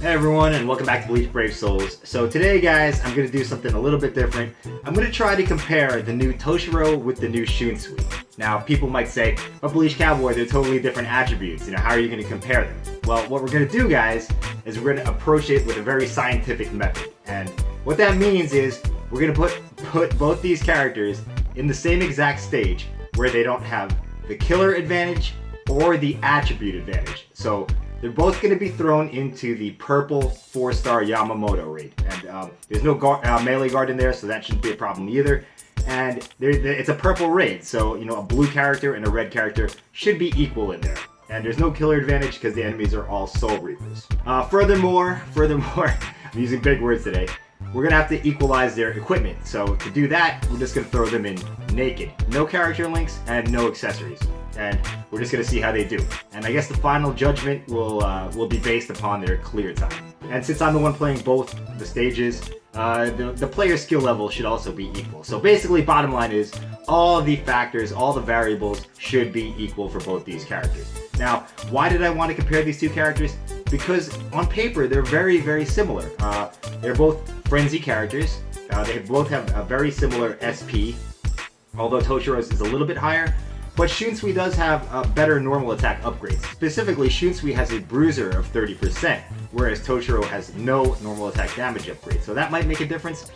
Hey everyone, and welcome back to Bleach Brave Souls. So today, guys, I'm going to do something a little bit different. I'm going to try to compare the new Toshiro with the new Shunsui. Now, people might say, but Bleach Cowboy, they're totally different attributes. How are you going to compare them? Well, what we're going to do, guys, is we're going to approach it with a very scientific method. And what that means is we're going to put both these characters in the same exact stage where they don't have the killer advantage or the attribute advantage. So they're both going to be thrown into the purple 4-star Yamamoto raid. And there's no melee guard in there, so that shouldn't be a problem either. And it's a purple raid, so a blue character and a red character should be equal in there. And there's no killer advantage because the enemies are all Soul Reapers. Furthermore, I'm using big words today, we're going to have to equalize their equipment. So to do that, we're just going to throw them in naked. No character links and no accessories. And we're just going to see how they do. And I guess the final judgment will be based upon their clear time. And since I'm the one playing both the stages, the player skill level should also be equal. So basically, bottom line is, all the factors, all the variables should be equal for both these characters. Now, why did I want to compare these two characters? Because on paper, they're very, very similar. They're both frenzy characters. They both have a very similar SP, although Toshiro's is a little bit higher. But Shunsui does have better normal attack upgrades. Specifically, Shunsui has a bruiser of 30%, whereas Toshiro has no normal attack damage upgrade. So that might make a difference.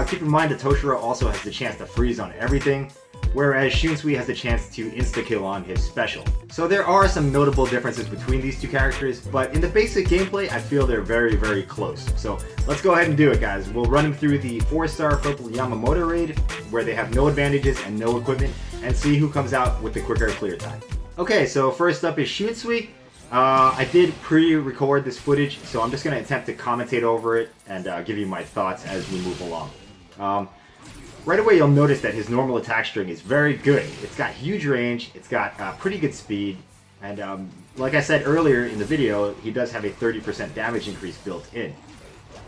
Keep in mind that Toshiro also has the chance to freeze on everything, whereas Shunsui has the chance to insta-kill on his special. So there are some notable differences between these two characters, but in the basic gameplay, I feel they're very, very close. So let's go ahead and do it, guys. We'll run them through the 4-star purple Yamamoto raid, where they have no advantages and no equipment, and see who comes out with the quicker clear time. Okay, so first up is Shunsui. I did pre-record this footage, so I'm just going to attempt to commentate over it and give you my thoughts as we move along. Right away, you'll notice that his normal attack string is very good. It's got huge range, it's got pretty good speed, and like I said earlier in the video, he does have a 30% damage increase built in.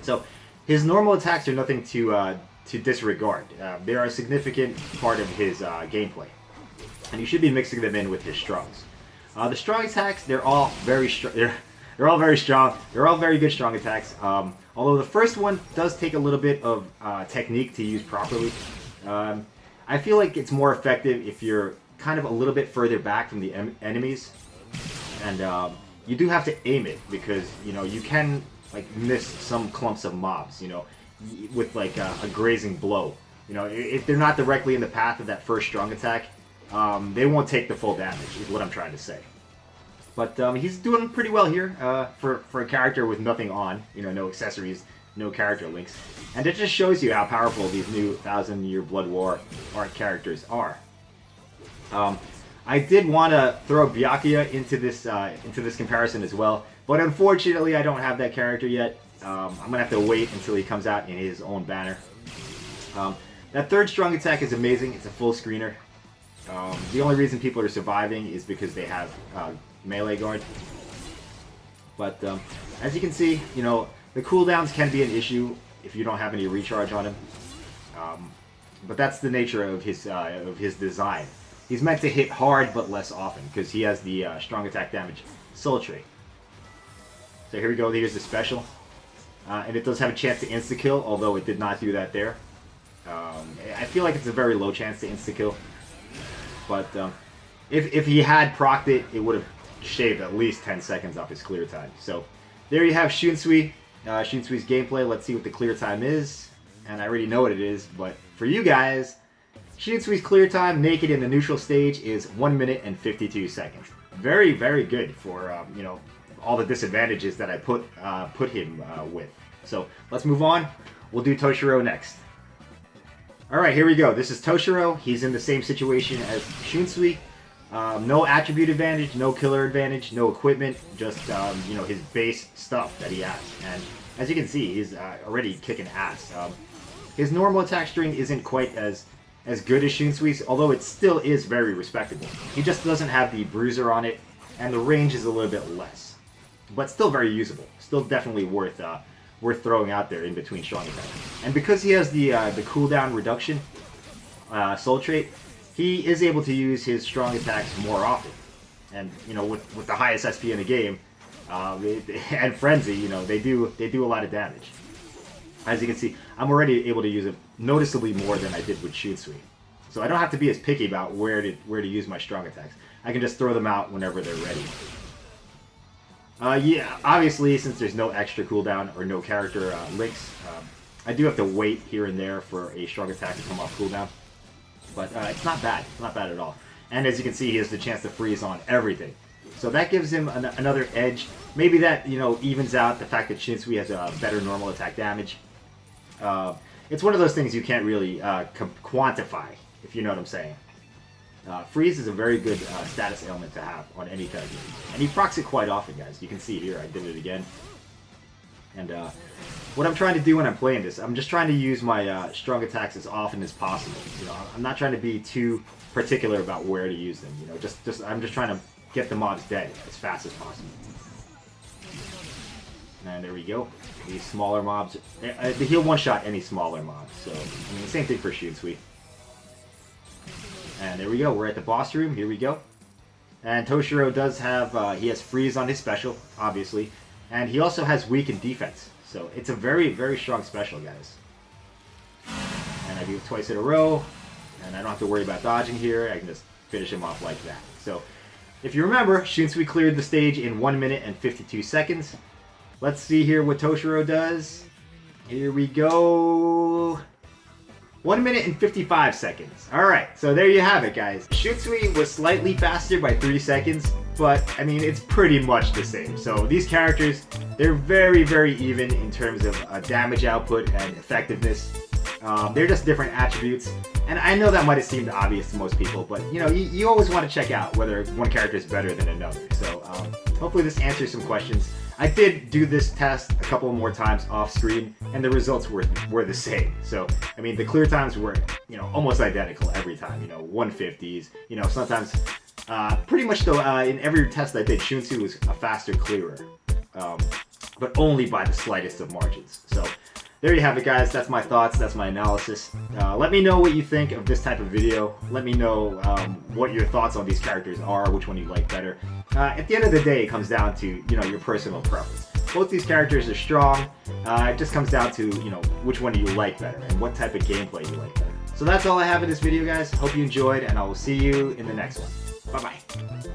So his normal attacks are nothing to disregard. They are a significant part of his gameplay, and you should be mixing them in with his strongs. The strong attacks, they're all very strong. They're all very strong. They're all very good strong attacks. Although the first one does take a little bit of technique to use properly. I feel like it's more effective if you're kind of a little bit further back from the enemies, and you do have to aim it because you can miss some clumps of mobs. With a grazing blow. If they're not directly in the path of that first strong attack, they won't take the full damage, is what I'm trying to say. But he's doing pretty well here for a character with nothing on, no accessories, no character links. And it just shows you how powerful these new 1000-Year Blood War art characters are. I did want to throw Byakuya into this comparison as well, but unfortunately I don't have that character yet. I'm going to have to wait until he comes out in his own banner. That third strong attack is amazing. It's a full screener. The only reason people are surviving is because they have melee guard. But as you can see, the cooldowns can be an issue if you don't have any recharge on him. But that's the nature of his design. He's meant to hit hard but less often because he has the strong attack damage soul trait. So here we go. Here's the special. And it does have a chance to insta-kill, although it did not do that there. I feel like it's a very low chance to insta-kill. But if he had procced it, it would have shaved at least 10 seconds off his clear time. So there you have Shunsui. Shunsui's gameplay. Let's see what the clear time is. And I already know what it is, but for you guys, Shunsui's clear time naked in the neutral stage is 1 minute and 52 seconds. Very, very good for, all the disadvantages that I put him with. So let's move on. We'll do Toshiro next. Alright, here we go. This is Toshiro. He's in the same situation as Shunsui. No attribute advantage, no killer advantage, no equipment, just his base stuff that he has. And as you can see, he's already kicking ass. His normal attack string isn't quite as good as Shunsui's, although it still is very respectable. He just doesn't have the bruiser on it, and the range is a little bit less. But still very usable. Still definitely worth throwing out there in between strong attacks. And because he has the cooldown reduction soul trait, he is able to use his strong attacks more often. And with the highest SP in the game, And Frenzy, you know, they do a lot of damage. As you can see, I'm already able to use it noticeably more than I did with Shunsui. So I don't have to be as picky about where to use my strong attacks. I can just throw them out whenever they're ready. Yeah, obviously, since there's no extra cooldown or no character links, I do have to wait here and there for a strong attack to come off cooldown. But it's not bad. It's not bad at all. And as you can see, he has the chance to freeze on everything. So that gives him another edge. Maybe that, you know, evens out the fact that Shunsui has a better normal attack damage. It's one of those things you can't really quantify, if you know what I'm saying. Freeze is a very good status ailment to have on any character. And he procs it quite often, guys. You can see here, I did it again. And what I'm trying to do when I'm playing this, I'm just trying to use my strong attacks as often as possible. You know, I'm not trying to be too particular about where to use them. You know, I'm just trying to get the mobs dead as fast as possible. And there we go. These smaller mobs, he'll one-shot any smaller mobs. So, I mean, same thing for Shunsui. And there we go. We're at the boss room. Here we go. And Toshiro does have, he has freeze on his special, obviously. And he also has weaken defense. So it's a very, very strong special, guys. And I do it twice in a row. And I don't have to worry about dodging here. I can just finish him off like that. So, if you remember, Shunsui cleared the stage in 1 minute and 52 seconds. Let's see here what Toshiro does. Here we go. 1 minute and 55 seconds. Alright, so there you have it, guys. Shunsui was slightly faster by 3 seconds, but, I mean, it's pretty much the same. So these characters, they're very, very even in terms of damage output and effectiveness. They're just different attributes. And I know that might have seemed obvious to most people, but, you know, you always want to check out whether one character is better than another. So hopefully this answers some questions. I did do this test a couple more times off screen, and the results were the same. So, I mean, the clear times were, you know, almost identical every time. You know, 150s. You know, sometimes, pretty much though, in every test I did, Shunsui was a faster clearer, but only by the slightest of margins. So, there you have it, guys. That's my thoughts. That's my analysis. Let me know what you think of this type of video. Let me know what your thoughts on these characters are, which one you like better. At the end of the day, it comes down to, you know, your personal preference. Both these characters are strong. It just comes down to, you know, which one do you like better and what type of gameplay you like better. So that's all I have in this video, guys. Hope you enjoyed, and I will see you in the next one. Bye-bye.